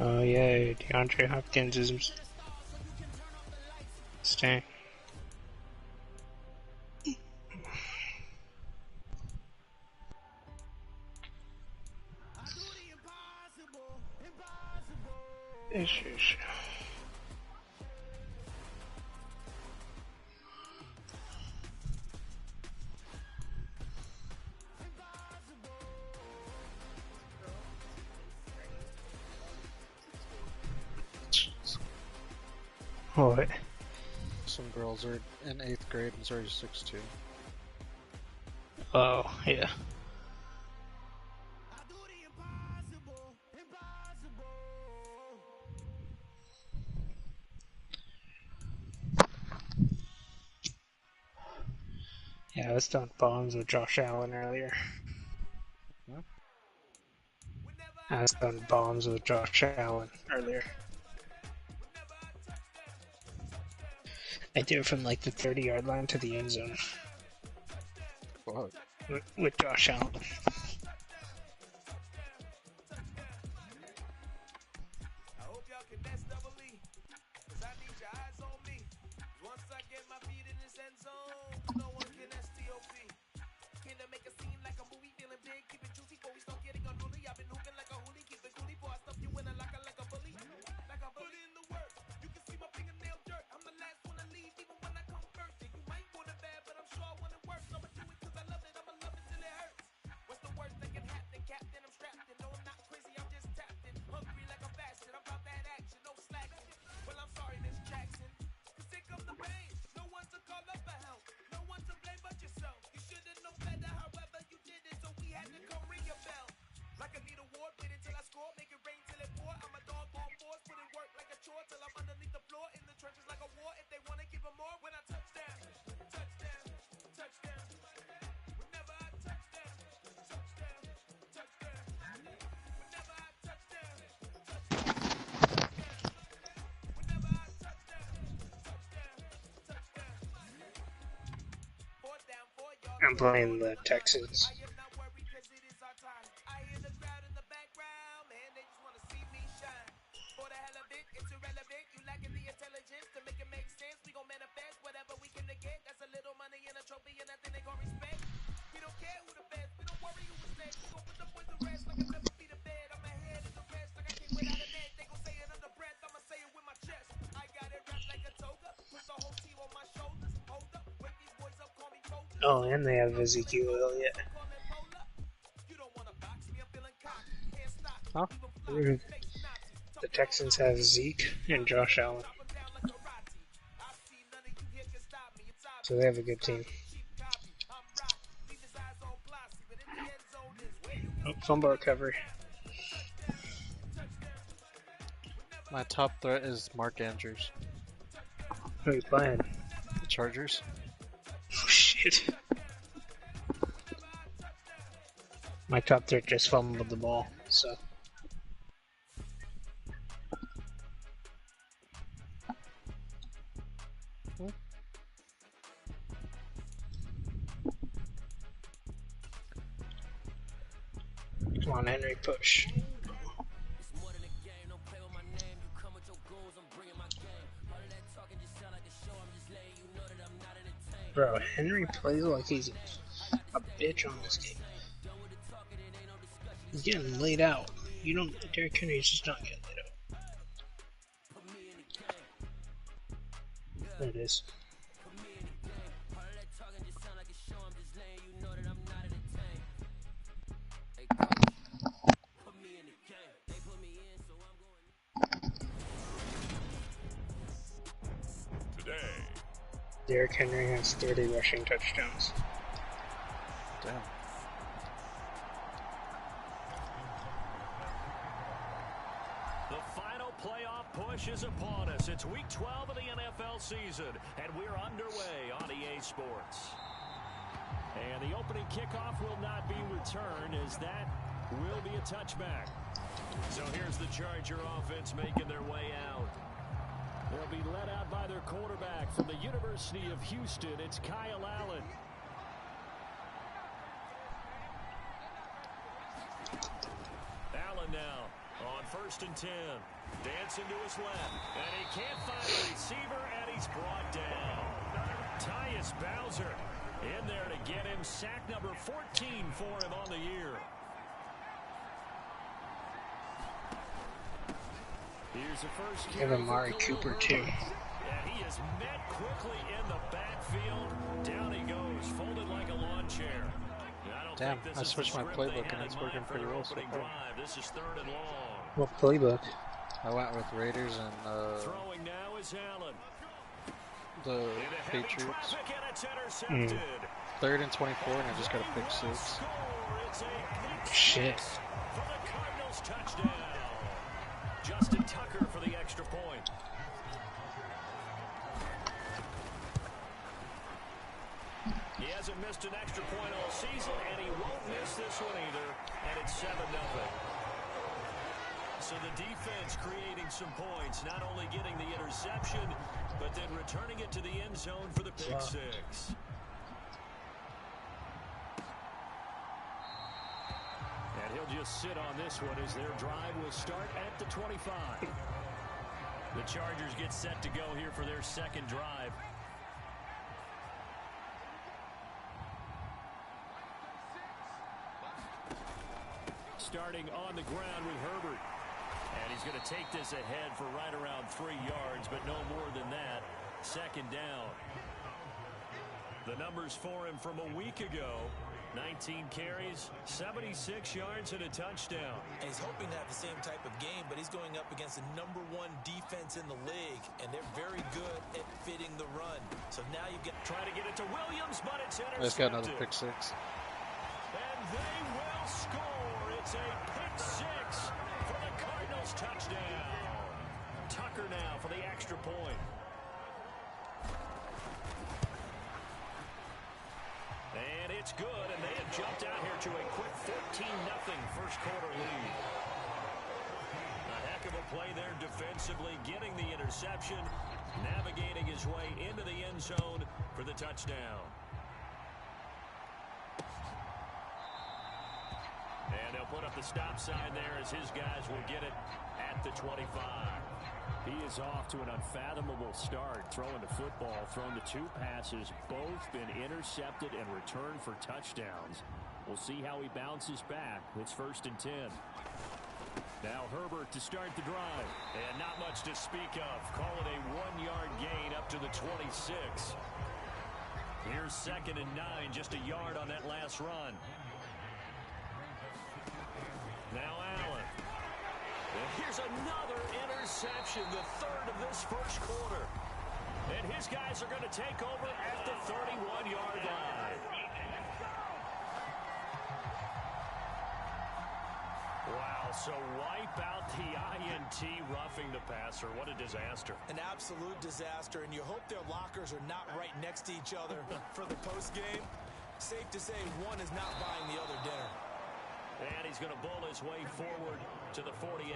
Oh yeah, DeAndre Hopkins is Stay. Issues. What? Some girls are in 8th grade and it's already 6'2". Oh, yeah. Yeah, I was throwing bombs with Josh Allen earlier. Huh? I was throwing bombs with Josh Allen earlier. I do it from like the 30-yard line to the end zone. Fuck. With Josh Allen. I'm playing the Texans. Oh, and they have Ezekiel Elliott. Huh? The Texans have Zeke and Josh Allen. So they have a good team. Oh, fumble recovery. My top threat is Mark Andrews. Who are you playing? The Chargers. Oh, shit. My top threat just fumbled the ball, so. Come on, Henry, push. Bro, Henry plays like he's a bitch on this game. He's getting laid out. You don't. Derrick Henry's just not getting laid out. There it is. Derrick Henry has 30 rushing touchdowns. Damn. The final playoff push is upon us. It's week 12 of the NFL season, and we're underway on EA Sports. And the opening kickoff will not be returned, as that will be a touchback. So here's the Charger offense making their way out. They'll be led out by their quarterback from the University of Houston. It's Kyle Allen. Allen now on first and 10. Dancing to his left, and he can't find a receiver, and he's brought down. Tyus Bowser in there to get him sack number 14 for him on the year. Here's the first Give Amari Cooper too. And he is met quickly in the backfield. Down he goes, folded like a lawn chair. Damn, I switched my playbook and it's working pretty well so far. This is 3rd and long. What playbook? I went with Raiders and Throwing now is Allen. the Patriots. Mm. 3rd and 24, and I just got a pick 6. Shit. For the Cardinals touchdown. Justin Tucker for the extra point. He hasn't missed an extra point all season, and he won't miss this one either. And it's 7-0. So the defense creating some points, not only getting the interception, but then returning it to the end zone for the pick 6. And he'll just sit on this one as their drive will start at the 25. The Chargers get set to go here for their second drive. Starting on the ground with Herbert. And he's going to take this ahead for right around 3 yards, but no more than that. 2nd down. The numbers for him from a week ago. 19 carries, 76 yards, and a touchdown. And he's hoping to have the same type of game, but he's going up against the #1 defense in the league, and they're very good at fitting the run. So now you get try to get it to Williams, but it's intercepted. I just got another pick 6. And they will score. It's a pick 6 for the Cardinals touchdown. Tucker now for the extra point. And it's good, and they have jumped out here to a quick 14-0 first quarter lead. A heck of a play there defensively, getting the interception, navigating his way into the end zone for the touchdown. And they'll put up the stop sign there as his guys will get it at the 25. He is off to an unfathomable start throwing the football, thrown to 2 passes, both been intercepted and returned for touchdowns. We'll see how he bounces back. It's 1st and 10. Now Herbert to start the drive. And not much to speak of. Call it a 1-yard gain up to the 26. Here's 2nd and 9, just a yard on that last run. Now Allen. And here's another interception, the 3rd of this first quarter. And his guys are going to take over at the 31-yard line. Wow, so wipe out the INT roughing the passer. What a disaster. an absolute disaster, and you hope their lockers are not right next to each other for the postgame. Safe to say one is not buying the other dinner. And he's going to bull his way forward to the 48.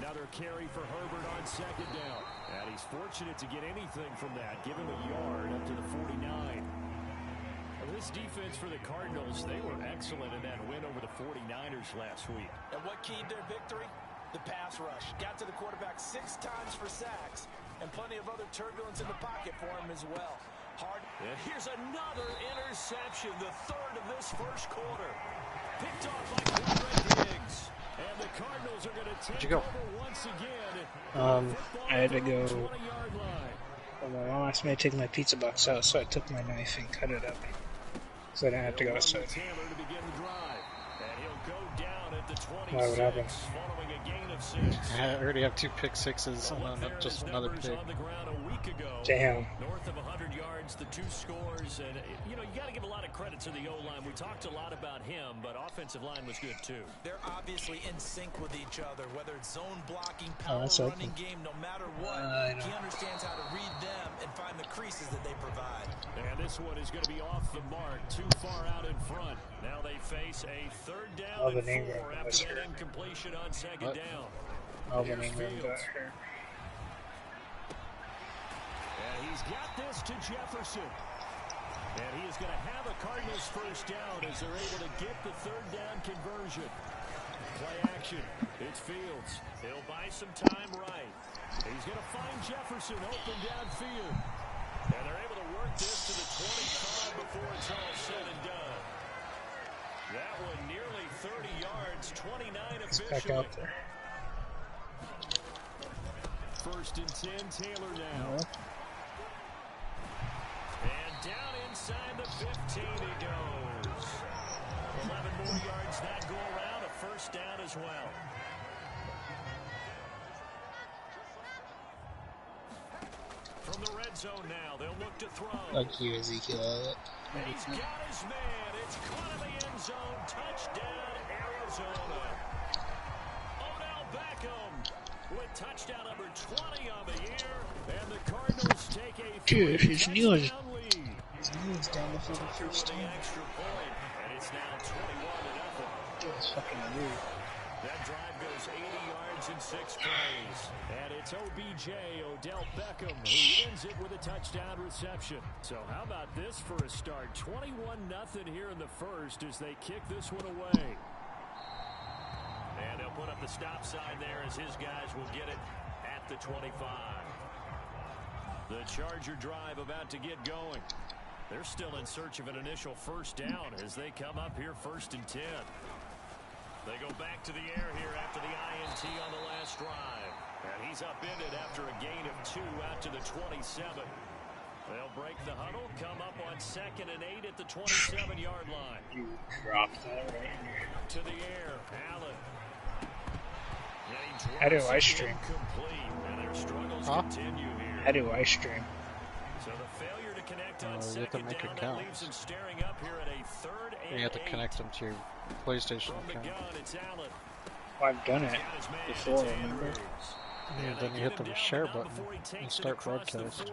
Another carry for Herbert on 2nd down. And he's fortunate to get anything from that. Give him a yard up to the 49. Well, this defense for the Cardinals, they were excellent in that win over the 49ers last week. And what keyed their victory? The pass rush. Got to the quarterback 6 times for sacks. And plenty of other turbulence in the pocket for him as well. Hard. And here's another interception, the 3rd of this first quarter. Picked off by Quadra Diggs. And the Cardinals are going to take over once again. I had to go. Well, my mom asked me to take my pizza box out, so I took my knife and cut it up. So I didn't have to go outside. Why would happen? I already have 2 pick 6s and then just another pick. Damn. North of 100 yards, the 2 scores, and you know you got to give a lot of credit to the O-line. We talked a lot about him, but offensive line was good too. They're obviously in sync with each other, whether it's zone blocking, power running game, no matter what. He understands how to read them and find the creases that they provide. And this one is going to be off the mark, too far out in front. Now they face a 3rd down and 4 after that incompletion on 2nd down. Alvin Ingram got hurt. And he's got this to Jefferson. And he is going to have a Cardinals first down as they're able to get the third down conversion. Play action. It's Fields. He'll buy some time right. He's going to find Jefferson open downfield. And they're able to work this to the 25 before it's all said and done. That one nearly 30 yards, 29 officially. Back out there. First and 10, Taylor now. And down inside the 15 he goes. 11 more yards that go around, a first down as well. From the red zone now, they'll look to throw. Like you, Ezekiel. And he's got his man. It's caught in the end zone. Touchdown, Arizona. Odell Beckham with touchdown number 20 on the year. And the Cardinals take a 3-touchdown lead. His knees down the field the first time. Extra point, and it's now 21-0. That's fucking weird. That drive goes 80 yards in 6 plays. And it's OBJ, Odell Beckham, who ends it with a touchdown reception. So how about this for a start? 21-0 here in the first as they kick this one away. And they'll put up the stop sign there as his guys will get it at the 25. The Charger drive about to get going. They're still in search of an initial first down as they come up here first and 10. They go back to the air here after the INT on the last drive. And he's upended after a gain of 2 out to the 27. They'll break the huddle, come up on 2nd and 8 at the 27-yard line. You dropped that right here. To the air, Allen. How do I stream? And their struggles continue here. How do I stream? So the failure to connect on You have to make second down, accounts. that leaves him staring up here at a 3rd and You have to 8. connect them to your PlayStation From the account. gun, it's Allen. Well, I've done it before, remember? Yeah, then you hit the share button and start broadcast.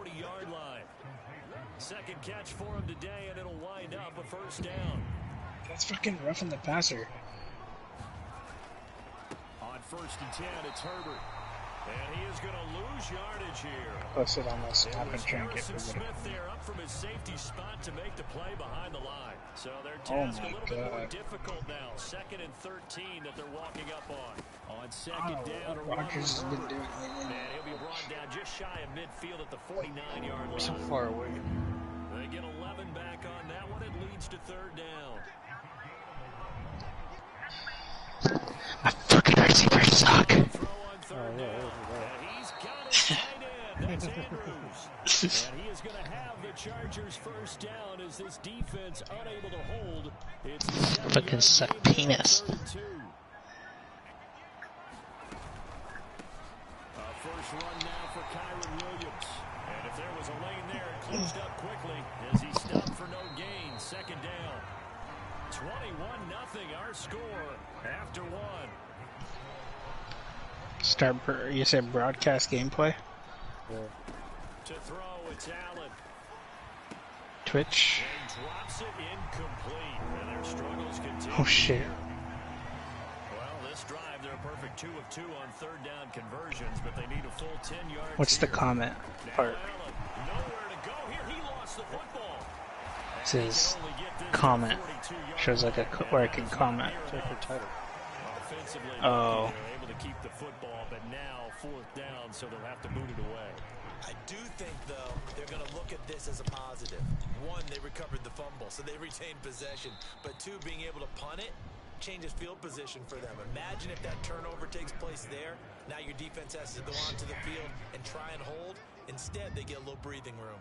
Second catch for him today, and it'll wind up a first down. That's fucking roughing the passer. On 1st and 10, it's Herbert. And he is going to lose yardage here. Post it on my snap It was and try and get Harrison rid of it. Smith there up from his safety spot to make the play behind the line. So their Oh task my a little bit more God. difficult now. 2nd and 13 that they're walking up on. On 2nd down, a run Rodgers has from been Herbert. doing lately. And he'll be brought down just shy of midfield at the 49-yard So line. far away. They get 11 back on that one. It leads to 3rd down. My fucking receivers suck. Throw on 3rd Oh, yeah, down. yeah. And he's got his tight end. That's Andrews. And he is going to have the Chargers first down as this defense unable to hold. It's a Fucking 7-yard suck gain penis. on 3rd and 2. First run now for Kyron Williams. And if there was a lane there, it closed up quickly as he stopped for no gain. 2nd down. 21-0 our score after 1. You said broadcast gameplay? Yeah. To throw, it's Allen. Twitch? And drops it incomplete. And their struggles continue. Oh shit. Well, this drive, they're a perfect 2 of 2 on 3rd down conversions, but they need a full 10 yards. What's the here. comment Now part? Allen, nowhere to go here. He lost the football. It says comment. Shows like where I can comment. Check your title. Offensively, Oh. they're able to keep the football, but now 4th down, so they'll have to boot it away. I do think, though, they're going to look at this as a positive. 1, they recovered the fumble, so they retained possession. But 2, being able to punt it changes field position for them. Imagine if that turnover takes place there. Now your defense has to go onto the field and try and hold. Instead, they get a little breathing room.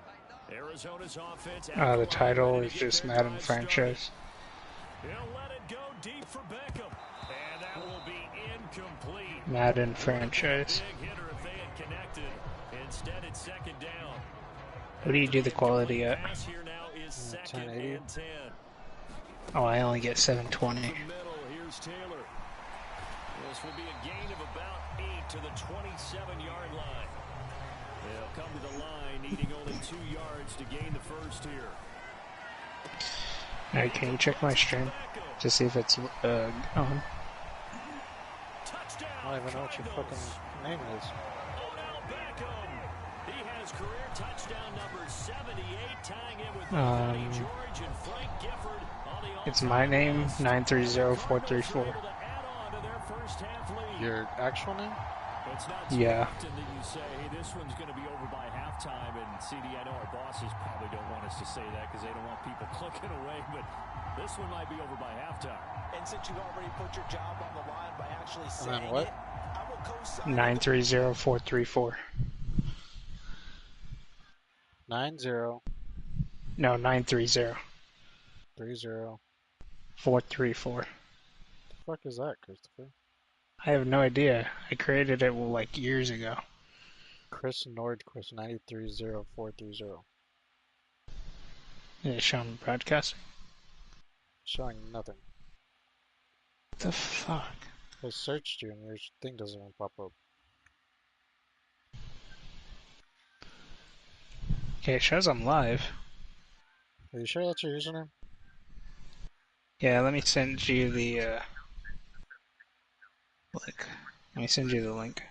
Arizona's offense. The title is just Madden franchise. He'll let it go deep for Beckham. And that will be incomplete. Madden franchise. Big hitter if they had connected. Instead, it's 2nd down. What do you do the quality at? Pass here now is 2nd 1080. and 10. Oh, I only get 720. The middle, here's Taylor. This will be a gain of about 8 to the 27-yard line. They'll come to the line, needing only 2 yards to gain the first here. Alright, can you check my stream to see if it's on? Touchdown, I don't even know what your fucking name is. Odell Beckham. He has career Touchdown number 78, tying in with Johnny George and Frank Gifford on the It's my name, list. 930434. Your actual name? It's not too Yeah. often that you say, hey, this one's going to be over by halftime. And CD, I know our bosses probably don't want us to say that because they don't want people clicking away, but this one might be over by halftime. And since you've already put your job on the line by actually And saying then what? it, I will co-sign 930434. 9030 No, 930. 434. 434. The fuck is that, Christopher? I have no idea. I created it like years ago. Chris Nordquist 930 430. Is it showing broadcasting? Showing nothing. What the fuck? I searched you and your thing doesn't even pop up. Okay, it shows I'm live. Are you sure that's your username? Yeah, let me send you the link. Let me send you the link.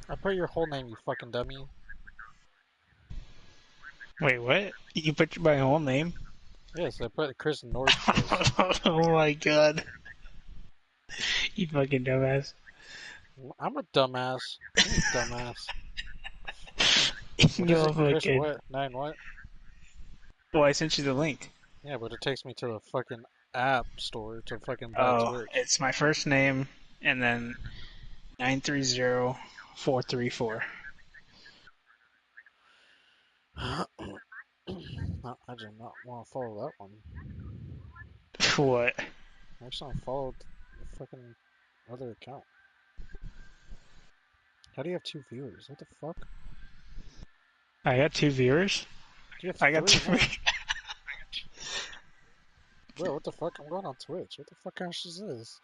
I put your whole name, you fucking dummy. Wait, what? You put my whole name? Yes, I put Chris Nordquist. Oh my god. You fucking dumbass. I'm a dumbass. I'm a dumbass. What is You're it? Chris fucking... what? 9 what? Well, I sent you the link. Yeah, but it takes me to the fucking app store to fucking buy Oh, Twitch. it's my first name and then 930434. No, I do not want to follow that one. What? I just want to follow the fucking other account. How do you have 2 viewers? What the fuck? I got 2 viewers? You have I got 3 2... now. Bro, what the fuck? I'm going on Twitch. What the fuck gosh is this?